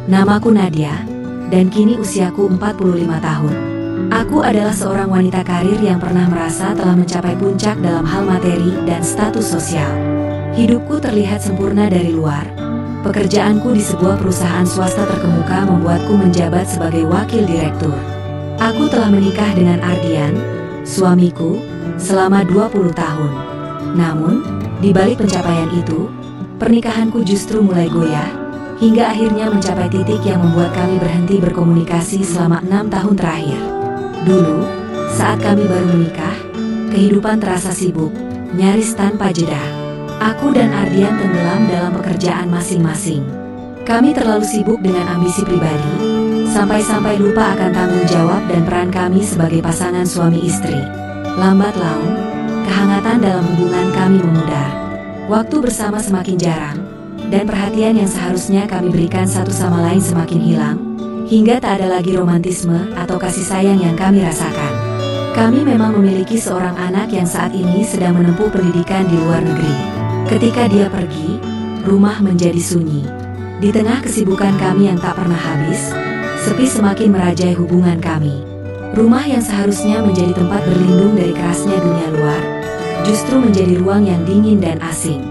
Namaku Nadia, dan kini usiaku 45 tahun. Aku adalah seorang wanita karir yang pernah merasa telah mencapai puncak dalam hal materi dan status sosial. Hidupku terlihat sempurna dari luar. Pekerjaanku di sebuah perusahaan swasta terkemuka membuatku menjabat sebagai wakil direktur. Aku telah menikah dengan Ardian, suamiku, selama 20 tahun. Namun, di balik pencapaian itu, pernikahanku justru mulai goyah, hingga akhirnya mencapai titik yang membuat kami berhenti berkomunikasi selama 6 tahun terakhir. Dulu, saat kami baru menikah, kehidupan terasa sibuk, nyaris tanpa jeda. Aku dan Ardian tenggelam dalam pekerjaan masing-masing. Kami terlalu sibuk dengan ambisi pribadi, sampai-sampai lupa akan tanggung jawab dan peran kami sebagai pasangan suami istri. Lambat laun, kehangatan dalam hubungan kami memudar. Waktu bersama semakin jarang, dan perhatian yang seharusnya kami berikan satu sama lain semakin hilang, hingga tak ada lagi romantisme atau kasih sayang yang kami rasakan. Kami memang memiliki seorang anak yang saat ini sedang menempuh pendidikan di luar negeri. Ketika dia pergi, rumah menjadi sunyi. Di tengah kesibukan kami yang tak pernah habis, sepi semakin merajai hubungan kami. Rumah yang seharusnya menjadi tempat berlindung dari kerasnya dunia luar, justru menjadi ruang yang dingin dan asing.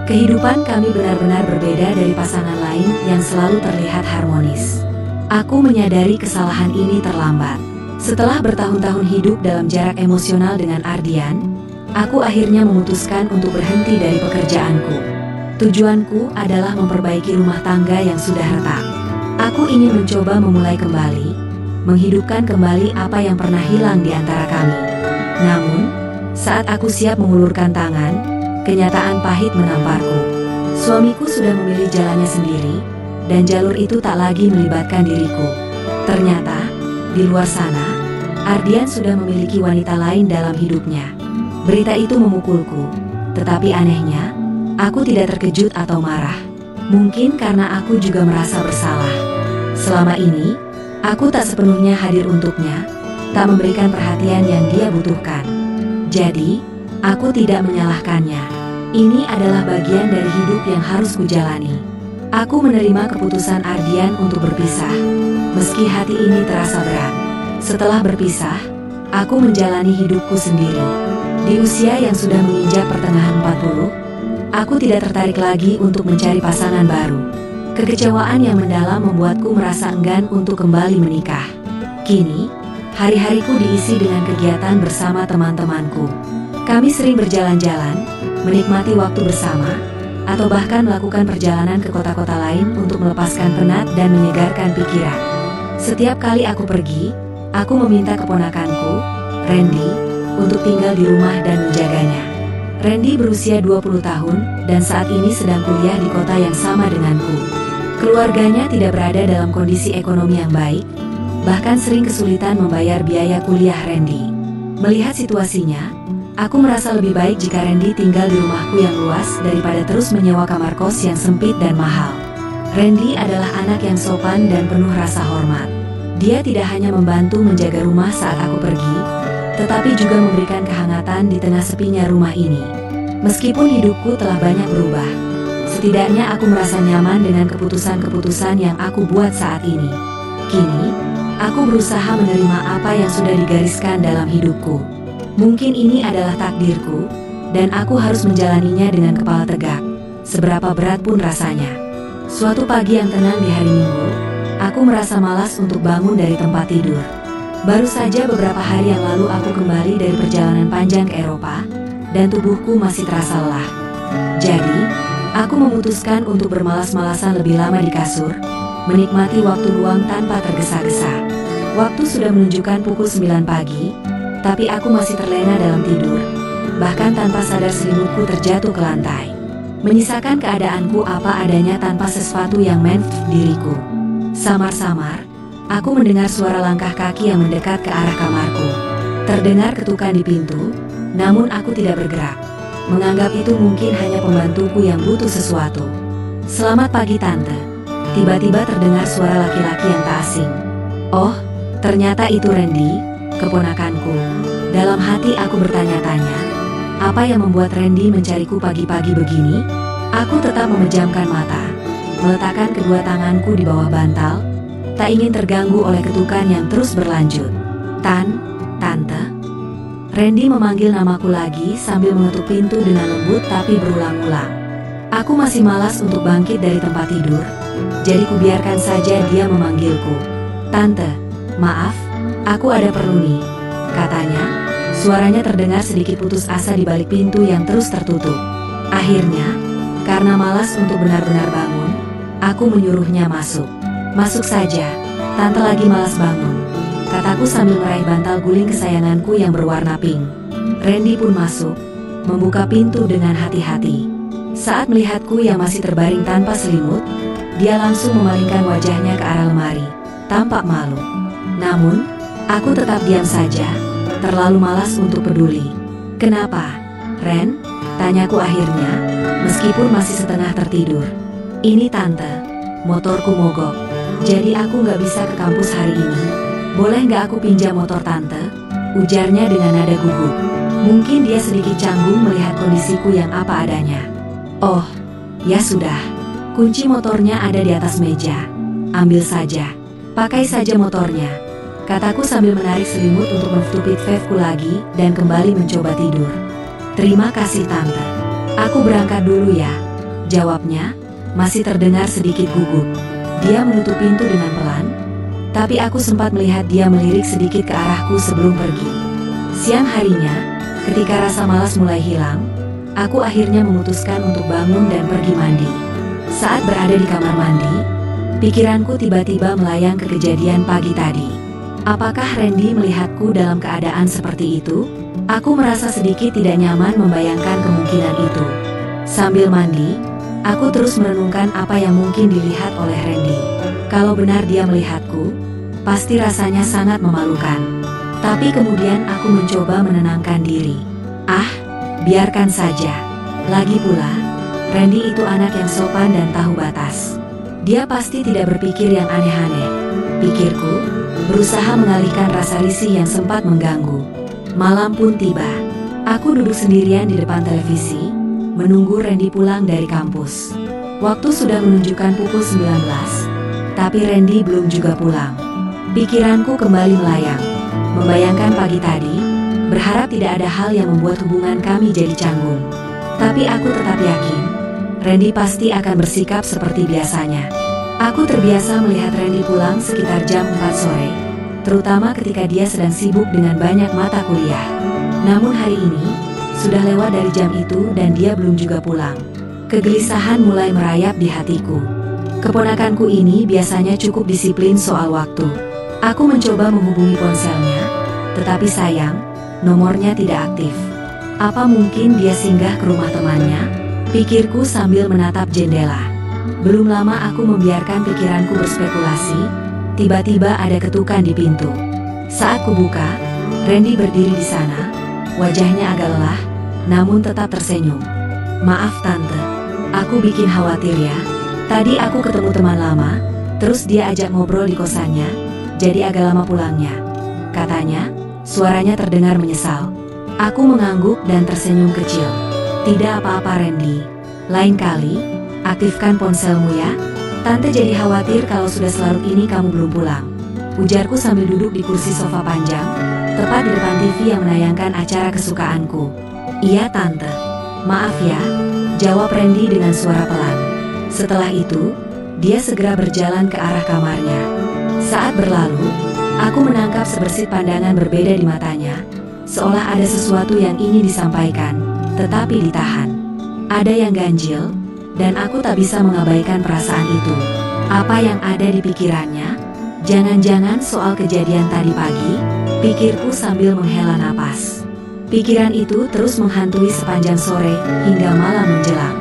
Kehidupan kami benar-benar berbeda dari pasangan lain yang selalu terlihat harmonis. Aku menyadari kesalahan ini terlambat. Setelah bertahun-tahun hidup dalam jarak emosional dengan Ardian, aku akhirnya memutuskan untuk berhenti dari pekerjaanku. Tujuanku adalah memperbaiki rumah tangga yang sudah retak. Aku ingin mencoba memulai kembali, menghidupkan kembali apa yang pernah hilang di antara kami. Namun, saat aku siap mengulurkan tangan, kenyataan pahit menamparku. Suamiku sudah memilih jalannya sendiri, dan jalur itu tak lagi melibatkan diriku. Ternyata, di luar sana, Ardian sudah memiliki wanita lain dalam hidupnya. Berita itu memukulku, tetapi anehnya, aku tidak terkejut atau marah. Mungkin karena aku juga merasa bersalah. Selama ini, aku tak sepenuhnya hadir untuknya, tak memberikan perhatian yang dia butuhkan. Jadi, aku tidak menyalahkannya. Ini adalah bagian dari hidup yang harus kujalani. Aku menerima keputusan Ardian untuk berpisah, meski hati ini terasa berat. Setelah berpisah, aku menjalani hidupku sendiri. Di usia yang sudah menginjak pertengahan 40, aku tidak tertarik lagi untuk mencari pasangan baru. Kekecewaan yang mendalam membuatku merasa enggan untuk kembali menikah. Kini, hari-hariku diisi dengan kegiatan bersama teman-temanku. Kami sering berjalan-jalan, menikmati waktu bersama, atau bahkan melakukan perjalanan ke kota-kota lain untuk melepaskan penat dan menyegarkan pikiran. Setiap kali aku pergi, aku meminta keponakanku, Randy, untuk tinggal di rumah dan menjaganya. Randy berusia 20 tahun dan saat ini sedang kuliah di kota yang sama denganku. Keluarganya tidak berada dalam kondisi ekonomi yang baik, bahkan sering kesulitan membayar biaya kuliah Randy. Melihat situasinya, aku merasa lebih baik jika Randy tinggal di rumahku yang luas daripada terus menyewa kamar kos yang sempit dan mahal. Randy adalah anak yang sopan dan penuh rasa hormat. Dia tidak hanya membantu menjaga rumah saat aku pergi, tetapi juga memberikan kehangatan di tengah sepinya rumah ini. Meskipun hidupku telah banyak berubah, setidaknya aku merasa nyaman dengan keputusan-keputusan yang aku buat saat ini. Kini, aku berusaha menerima apa yang sudah digariskan dalam hidupku. Mungkin ini adalah takdirku, dan aku harus menjalaninya dengan kepala tegak, seberapa berat pun rasanya. Suatu pagi yang tenang di hari Minggu, aku merasa malas untuk bangun dari tempat tidur. Baru saja beberapa hari yang lalu aku kembali dari perjalanan panjang ke Eropa, dan tubuhku masih terasa lelah. Jadi, aku memutuskan untuk bermalas-malasan lebih lama di kasur, menikmati waktu luang tanpa tergesa-gesa. Waktu sudah menunjukkan pukul 9 pagi, tapi aku masih terlena dalam tidur, bahkan tanpa sadar selimutku terjatuh ke lantai, menyisakan keadaanku apa adanya tanpa sesuatu yang menyentuh diriku. Samar-samar, aku mendengar suara langkah kaki yang mendekat ke arah kamarku. Terdengar ketukan di pintu, namun aku tidak bergerak, menganggap itu mungkin hanya pembantuku yang butuh sesuatu. "Selamat pagi, Tante." Tiba-tiba terdengar suara laki-laki yang tak asing. Oh, ternyata itu Randy, keponakanku. Dalam hati aku bertanya-tanya, apa yang membuat Randy mencariku pagi-pagi begini? Aku tetap memejamkan mata. meletakkan kedua tanganku di bawah bantal, tak ingin terganggu oleh ketukan yang terus berlanjut. Tante. Randy memanggil namaku lagi sambil mengetuk pintu dengan lembut tapi berulang-ulang. Aku masih malas untuk bangkit dari tempat tidur, jadi kubiarkan saja dia memanggilku. Tante, maaf, aku ada perlu nih, katanya. Suaranya terdengar sedikit putus asa di balik pintu yang terus tertutup. Akhirnya, karena malas untuk benar-benar bangun, aku menyuruhnya masuk. Masuk saja, tante lagi malas bangun, kataku sambil meraih bantal guling kesayanganku yang berwarna pink. Randy pun masuk, membuka pintu dengan hati-hati. Saat melihatku yang masih terbaring tanpa selimut, dia langsung memalingkan wajahnya ke arah lemari, tampak malu. Namun, aku tetap diam saja, terlalu malas untuk peduli. Kenapa, Ren? Tanyaku akhirnya, meskipun masih setengah tertidur. Ini tante, motorku mogok, jadi aku nggak bisa ke kampus hari ini. Boleh nggak aku pinjam motor tante? Ujarnya dengan nada gugup. Mungkin dia sedikit canggung melihat kondisiku yang apa adanya. Oh, ya sudah. Kunci motornya ada di atas meja. Ambil saja. Pakai saja motornya, kataku sambil menarik selimut untuk menutupi vapeku lagi dan kembali mencoba tidur. Terima kasih tante. Aku berangkat dulu ya, jawabnya, masih terdengar sedikit gugup. Dia menutup pintu dengan pelan, tapi aku sempat melihat dia melirik sedikit ke arahku sebelum pergi. Siang harinya, ketika rasa malas mulai hilang, aku akhirnya memutuskan untuk bangun dan pergi mandi. Saat berada di kamar mandi, pikiranku tiba-tiba melayang ke kejadian pagi tadi. Apakah Randy melihatku dalam keadaan seperti itu? Aku merasa sedikit tidak nyaman membayangkan kemungkinan itu. Sambil mandi, aku terus merenungkan apa yang mungkin dilihat oleh Randy. Kalau benar dia melihatku, pasti rasanya sangat memalukan. Tapi kemudian aku mencoba menenangkan diri. Biarkan saja. Lagi pula, Randy itu anak yang sopan dan tahu batas. Dia pasti tidak berpikir yang aneh-aneh, pikirku, berusaha mengalihkan rasa risih yang sempat mengganggu. Malam pun tiba. Aku duduk sendirian di depan televisi, menunggu Randy pulang dari kampus. Waktu sudah menunjukkan pukul 19, tapi Randy belum juga pulang. Pikiranku kembali melayang, membayangkan pagi tadi, berharap tidak ada hal yang membuat hubungan kami jadi canggung. Tapi aku tetap yakin, Randy pasti akan bersikap seperti biasanya. Aku terbiasa melihat Randy pulang sekitar jam 4 sore, terutama ketika dia sedang sibuk dengan banyak mata kuliah. Namun hari ini, sudah lewat dari jam itu dan dia belum juga pulang. Kegelisahan mulai merayap di hatiku. Keponakanku ini biasanya cukup disiplin soal waktu. Aku mencoba menghubungi ponselnya, tetapi sayang, nomornya tidak aktif. Apa mungkin dia singgah ke rumah temannya? Pikirku sambil menatap jendela. Belum lama aku membiarkan pikiranku berspekulasi, tiba-tiba ada ketukan di pintu. Saat kubuka, Randy berdiri di sana, wajahnya agak lelah, namun tetap tersenyum. Maaf tante, aku bikin khawatir ya. Tadi aku ketemu teman lama, terus dia ajak ngobrol di kosannya, jadi agak lama pulangnya. Katanya, suaranya terdengar menyesal. Aku mengangguk dan tersenyum kecil. Tidak apa-apa Randy, lain kali, aktifkan ponselmu ya. Tante jadi khawatir kalau sudah selarut ini kamu belum pulang, ujarku sambil duduk di kursi sofa panjang, tepat di depan TV yang menayangkan acara kesukaanku. Iya tante, maaf ya, jawab Randy dengan suara pelan. Setelah itu, dia segera berjalan ke arah kamarnya. Saat berlalu, aku menangkap sebersit pandangan berbeda di matanya, seolah ada sesuatu yang ingin disampaikan, tetapi ditahan. Ada yang ganjil, dan aku tak bisa mengabaikan perasaan itu. Apa yang ada di pikirannya? Jangan-jangan soal kejadian tadi pagi, pikirku sambil menghela napas. Pikiran itu terus menghantui sepanjang sore hingga malam menjelang.